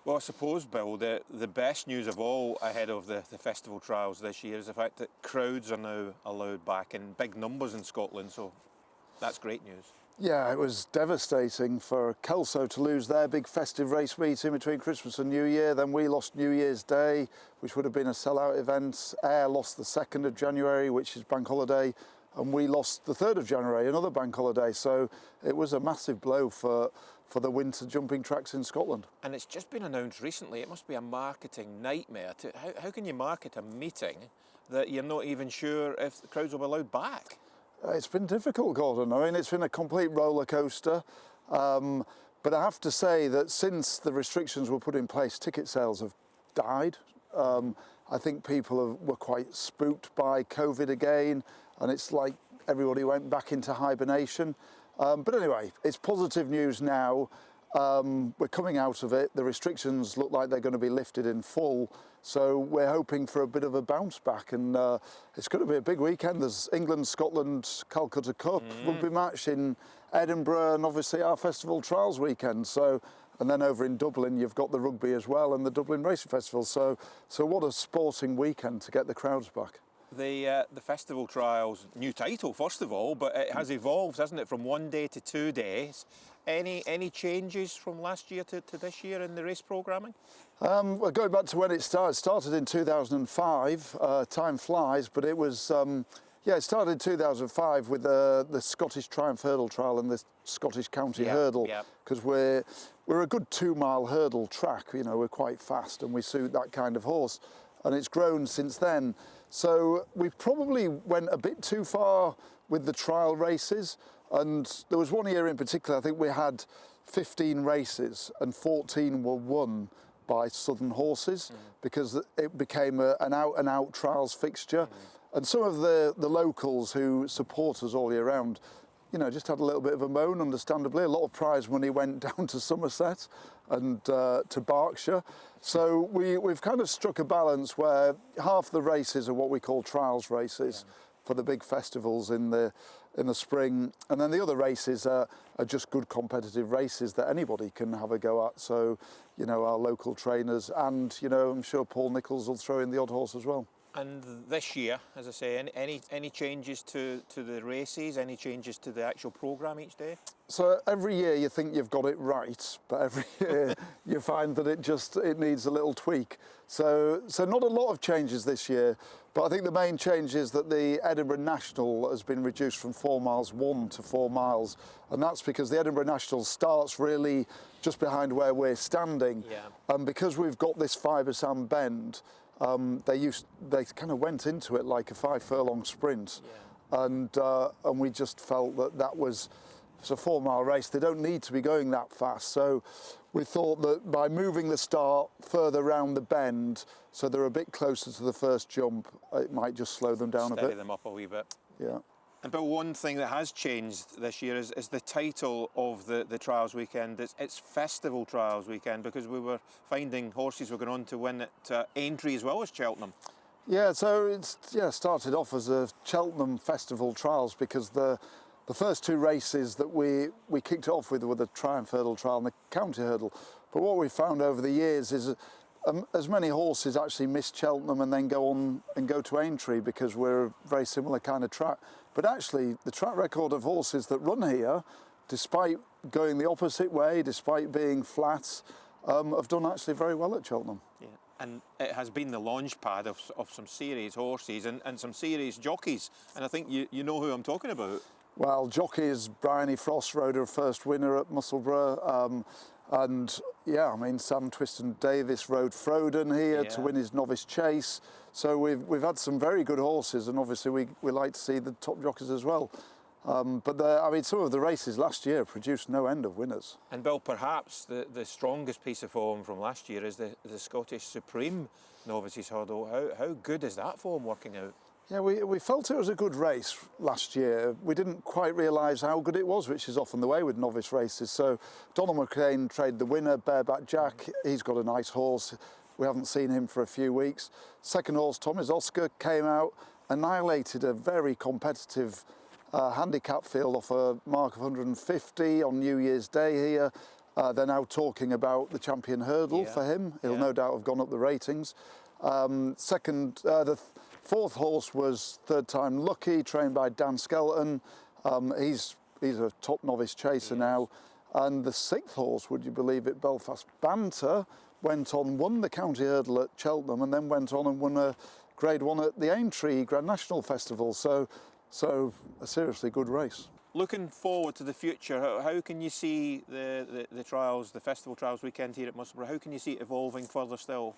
Well, I suppose, Bill, the best news of all ahead of the festival trials this year is the fact that crowds are now allowed back in big numbers in Scotland, so that's great news. Yeah, it was devastating for Kelso to lose their big festive race meeting between Christmas and New Year. Then we lost New Year's Day, which would have been a sellout event. Ayr lost the 2nd of January, which is bank holiday, and we lost the 3rd of January, another bank holiday. So it was a massive blow for the winter jumping tracks in Scotland. And it's just been announced recently, it must be a marketing nightmare. How can you market a meeting that you're not even sure if the crowds will be allowed back? It's been difficult, Gordon. I mean, it's been a complete roller coaster. But I have to say that since the restrictions were put in place, ticket sales have died. I think people were quite spooked by COVID again, and it's like everybody went back into hibernation. But anyway, it's positive news now. We're coming out of it. The restrictions look like they're going to be lifted in full. So we're hoping for a bit of a bounce back, and it's going to be a big weekend. There's England-Scotland Calcutta Cup rugby match in Edinburgh, and obviously our festival trials weekend. So, and then over in Dublin, you've got the rugby as well and the Dublin Racing Festival. So what a sporting weekend to get the crowds back. The festival trials, new title first of all, but it has evolved, hasn't it, from 1 day to 2 days. Any changes from last year to this year in the race programming? Well, going back to when it started in 2005, time flies, but it was, it started in 2005 with the Scottish Triumph Hurdle Trial and the Scottish County Hurdle, because we're a good 2-mile hurdle track, you know, we're quite fast and we suit that kind of horse, and it's grown since then. So we probably went a bit too far with the trial races, and there was one year in particular, I think we had 15 races and 14 were won by Southern horses because it became an out-and-out trials fixture. And some of the locals who support us all year round, you know, just had a little bit of a moan, understandably. A lot of prize money went down to Somerset and to Berkshire. So we've kind of struck a balance where half the races are what we call trials races for the big festivals in the spring, and then the other races are just good competitive races that anybody can have a go at. So, you know, our local trainers, and, you know, I'm sure Paul Nicholls will throw in the odd horse as well. And this year, as I say, any changes to the races, any changes to the actual programme each day? So every year you think you've got it right, but every year you find that it needs a little tweak. So not a lot of changes this year, but I think the main change is that the Edinburgh National has been reduced from 4 miles 1 to 4 miles, and that's because the Edinburgh National starts really just behind where we're standing, and because we've got this fibre sand bend, they kind of went into it like a 5-furlong sprint, and we just felt that was. It's a 4-mile race. They don't need to be going that fast. So we thought that by moving the start further round the bend, so they're a bit closer to the first jump, it might just slow them down a bit. Steady them up a wee bit. Yeah. And Bill, one thing that has changed this year is the title of the trials weekend. It's Festival Trials Weekend, because we were finding horses were going on to win at Aintree as well as Cheltenham. Yeah, so it's started off as a Cheltenham Festival Trials because the first 2 races that we kicked off with were the Triumph Hurdle Trial and the County Hurdle. But what we found over the years is as many horses actually miss Cheltenham and then go on and go to Aintree because we're a very similar kind of track. But actually, the track record of horses that run here, despite going the opposite way, despite being flat, have done actually very well at Cheltenham. Yeah. And it has been the launch pad of some series horses and some series jockeys. And I think you know who I'm talking about. Well, jockeys, Bryony Frost rode her first winner at Musselburgh, and yeah, I mean, Sam Twiston-Davis rode Froden here to win his novice chase. So we've had some very good horses, and obviously we like to see the top jockeys as well. But I mean, some of the races last year produced no end of winners. And Bill, perhaps the strongest piece of form from last year is the Scottish Supreme Novices Hurdle. How good is that form working out? Yeah, we felt it was a good race last year. We didn't quite realise how good it was, which is often the way with novice races. So Donald McCain traded the winner, Bareback Jack. He's got a nice horse. We haven't seen him for a few weeks. Second horse, Thomas Oscar, came out, annihilated a very competitive handicap field off a mark of 150 on New Year's Day here. They're now talking about the champion hurdle for him. He'll no doubt have gone up the ratings. The fourth horse was Third Time Lucky, trained by Dan Skelton. He's a top novice chaser now. And the sixth horse, would you believe it, Belfast Banter, went on, won the county hurdle at Cheltenham, and then went on and won a Grade 1 at the Aintree Grand National Festival. So a seriously good race. Looking forward to the future, how can you see the trials, the festival trials weekend here at Musselburgh, how can you see it evolving further still?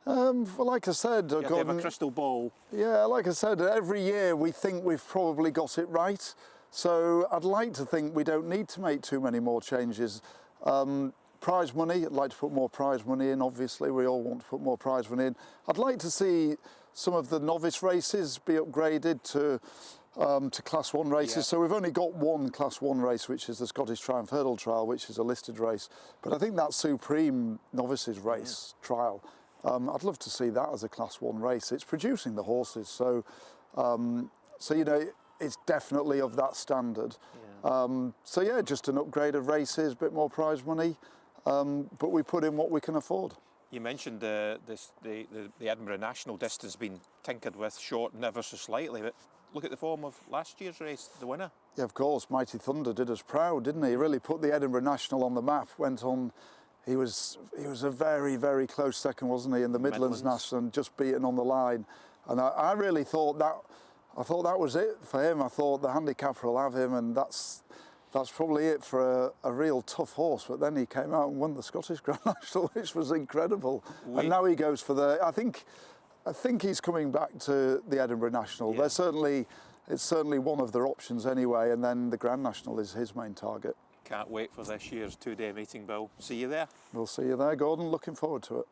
Well, like I said, You have a crystal ball. Yeah, like I said, every year we think we've probably got it right. So I'd like to think we don't need to make too many more changes. Prize money, I'd like to put more prize money in, obviously. We all want to put more prize money in. I'd like to see some of the novice races be upgraded to Class 1 races. So we've only got one Class 1 race, which is the Scottish Triumph Hurdle Trial, which is a listed race. But I think that Supreme Novices Race trial, I'd love to see that as a Class 1 race. It's producing the horses, so you know, it's definitely of that standard. So yeah, just an upgrade of races, a bit more prize money, but we put in what we can afford. You mentioned the Edinburgh National distance being tinkered with, shortened ever so slightly, but look at the form of last year's race, the winner. Yeah, of course, Mighty Thunder did us proud, didn't he? He really put the Edinburgh National on the map, went on, he was a very, very close second, wasn't he, in the Midlands National, and just beaten on the line. And I really thought that, was it for him. I thought the handicapper will have him, and that's probably it for a real tough horse. But then he came out and won the Scottish Grand National, which was incredible. And now he goes for the, I think he's coming back to the Edinburgh National. It's certainly one of their options anyway, and then the Grand National is his main target. Can't wait for this year's two-day meeting, Bill. See you there. We'll see you there, Gordon. Looking forward to it.